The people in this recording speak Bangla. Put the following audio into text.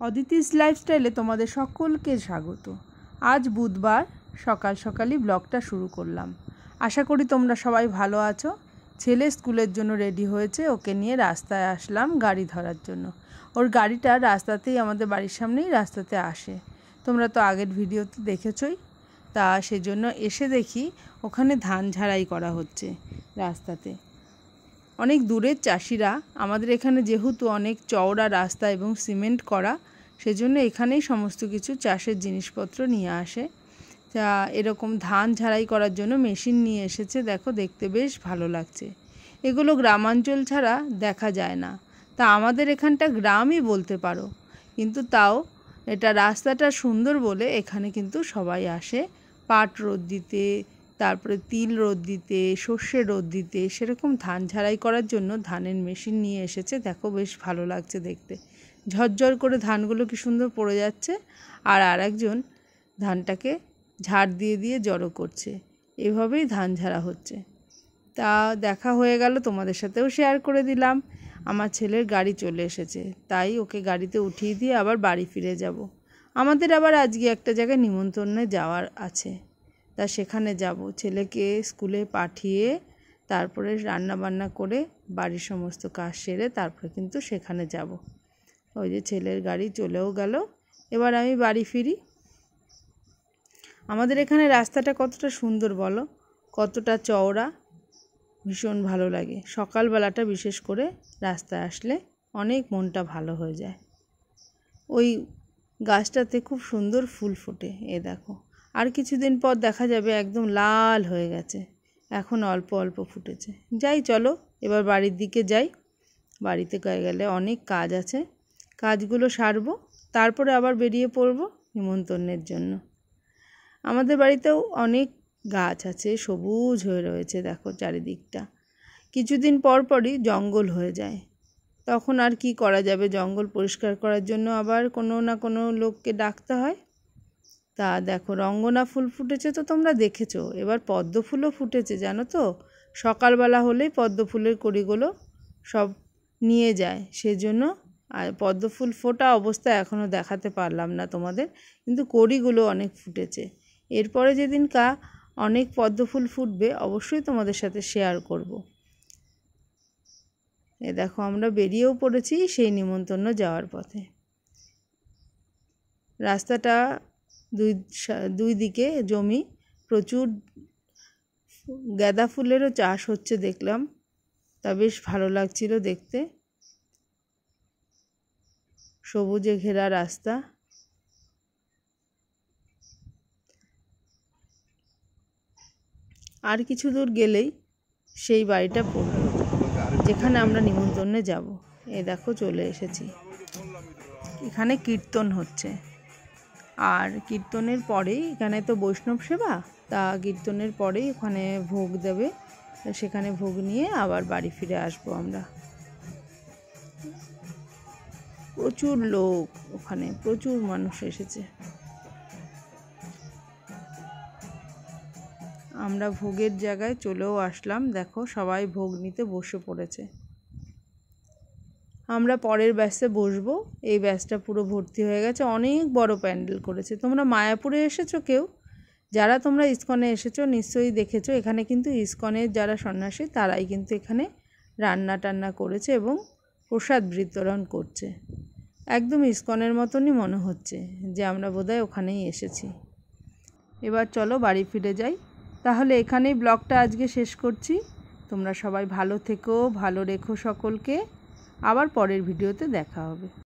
অদিতিস লাইফস্টাইলে তোমাদের সকলকে স্বাগত। আজ বুধবার সকাল সকালই ব্লগটা শুরু করলাম। আশা করি তোমরা সবাই ভালো আছো। ছেলে স্কুলের জন্য রেডি হয়েছে, ওকে নিয়ে রাস্তায় আসলাম গাড়ি ধরার জন্য। ওর গাড়িটা রাস্তাতেই, আমাদের বাড়ির সামনেই রাস্তাতে আসে। তোমরা তো আগের ভিডিওতে দেখেছই। তা সেজন্য এসে দেখি ওখানে ধান ঝাড়াই করা হচ্ছে রাস্তাতে। অনেক দূরের চাষিরা, আমাদের এখানে যেহেতু অনেক চওড়া রাস্তা এবং সিমেন্ট করা, সেজন্য এখানেই সমস্ত কিছু চাষের জিনিসপত্র নিয়ে আসে। তা এরকম ধান ঝাড়াই করার জন্য মেশিন নিয়ে এসেছে। দেখো, দেখতে বেশ ভালো লাগছে। এগুলো গ্রামাঞ্চল ছাড়া দেখা যায় না। তা আমাদের এখানটা গ্রামই বলতে পারো, কিন্তু তাও এটা রাস্তাটা সুন্দর বলে এখানে কিন্তু সবাই আসে পাট রোদ দিতে, তারপরে তিল রোদ দিতে, সর্ষে রোদ দিতে। সেরকম ধান ঝাড়াই করার জন্য ধানের মেশিন নিয়ে এসেছে। দেখো, বেশ ভালো লাগছে দেখতে। ঝরঝর করে ধানগুলো কি সুন্দর পড়ে যাচ্ছে, আর আরেকজন ধানটাকে ঝাড় দিয়ে দিয়ে জড়ো করছে। এভাবেই ধান ঝাড়া হচ্ছে। তা দেখা হয়ে গেল, তোমাদের সাথেও শেয়ার করে দিলাম। আমার ছেলের গাড়ি চলে এসেছে, তাই ওকে গাড়িতে উঠিয়ে দিয়ে আবার বাড়ি ফিরে যাব। আমাদের আবার আজকে একটা জায়গায় নিমন্ত্রণে যাওয়ার আছে, তা সেখানে যাব। ছেলেকে স্কুলে পাঠিয়ে তারপরে রান্না বান্না করে বাড়ির সমস্ত কাজ সেরে তারপরে কিন্তু সেখানে যাব। ওই যে ছেলের গাড়ি চলেও গেল, এবার আমি বাড়ি ফিরি। আমাদের এখানে রাস্তাটা কতটা সুন্দর বলো, কতটা চওড়া, ভীষণ ভালো লাগে। সকালবেলাটা বিশেষ করে রাস্তায় আসলে অনেক মনটা ভালো হয়ে যায়। ওই গাছটাতে খুব সুন্দর ফুল ফোটে, এ দেখো। আর কিছুদিন পর দেখা যাবে একদম লাল হয়ে গেছে, এখন অল্প অল্প ফুটেছে। যাই, চলো এবার বাড়ির দিকে যাই। বাড়িতে গেলে অনেক কাজ আছে, কাজগুলো সারবো, তারপরে আবার বেরিয়ে পড়বো নিমন্ত্রণের জন্য। আমাদের বাড়িতেও অনেক গাছ আছে, সবুজ হয়ে রয়েছে দেখো চারিদিকটা। কিছুদিন পর পরই জঙ্গল হয়ে যায়, তখন আর কি করা যাবে, জঙ্গল পরিষ্কার করার জন্য আবার কোনো না কোনো লোককে ডাকতে হয়। তা দেখো, রঙ্গনা ফুল ফুটেছে তো তোমরা দেখেছো, এবার পদ্ম ফুলও ফুটেছে জানো তো। সকালবেলা হলেই পদ্ম ফুলের কড়িগুলো সব নিয়ে যায়, সেজন্য। আর পদ্ম ফুল ফোটা অবস্থা এখনও দেখাতে পারলাম না তোমাদের, কিন্তু কড়িগুলো অনেক ফুটেছে। এরপরে যেদিন অনেক পদ্ম ফুল ফুটবে অবশ্যই তোমাদের সাথে শেয়ার করব। এ দেখো, আমরা বেরিয়েও পড়েছি সেই নিমন্ত্রণ যাওয়ার পথে। রাস্তাটা দুই দিকে জমি, প্রচুর গাঁদা ফুলেরও চাষ হচ্ছে দেখলাম, তা বেশ ভালো লাগছিল দেখতে। সবুজে ঘেরা রাস্তা। আর কিছু দূর গেলেই সেই বাড়িটা পড়বে যেখানে আমরা নিমন্ত্রণে যাব। এ দেখো, চলে এসেছি। এখানে কীর্তন হচ্ছে, আর কীর্তনের পরেই, এখানে তো বৈষ্ণব সেবা, তা কীর্তনের পরেই ওখানে ভোগ দেবে। সেখানে ভোগ নিয়ে আবার বাড়ি ফিরে আসবো আমরা। প্রচুর লোক, ওখানে প্রচুর মানুষ এসেছে। আমরা ভোগের জায়গায় চলেও আসলাম। দেখো, সবাই ভোগ নিতে বসে পড়েছে। আমরা পরের ব্যাচে বসবো। এই ব্যাচটা পুরো ভর্তি হয়ে গেছে, অনেক বড় প্যান্ডেল করেছে। তোমরা মায়াপুরে এসেছো কেউ? যারা তোমরা ইস্কনে এসেছো নিশ্চয়ই দেখেছো, এখানে কিন্তু ইস্কনের যারা সন্ন্যাসী তারাই কিন্তু এখানে রান্না টান্না করেছে এবং প্রসাদ বিতরণ করছে। একদম ইস্কনের মতনই মনে হচ্ছে যে আমরা বোধহয় ওখানেই এসেছি। এবার চলো বাড়ি ফিরে যাই। তাহলে এখানেই ব্লগটা আজকে শেষ করছি। তোমরা সবাই ভালো থেকো, ভালো রেখো সকলকে। আবার পরের ভিডিওতে দেখা হবে।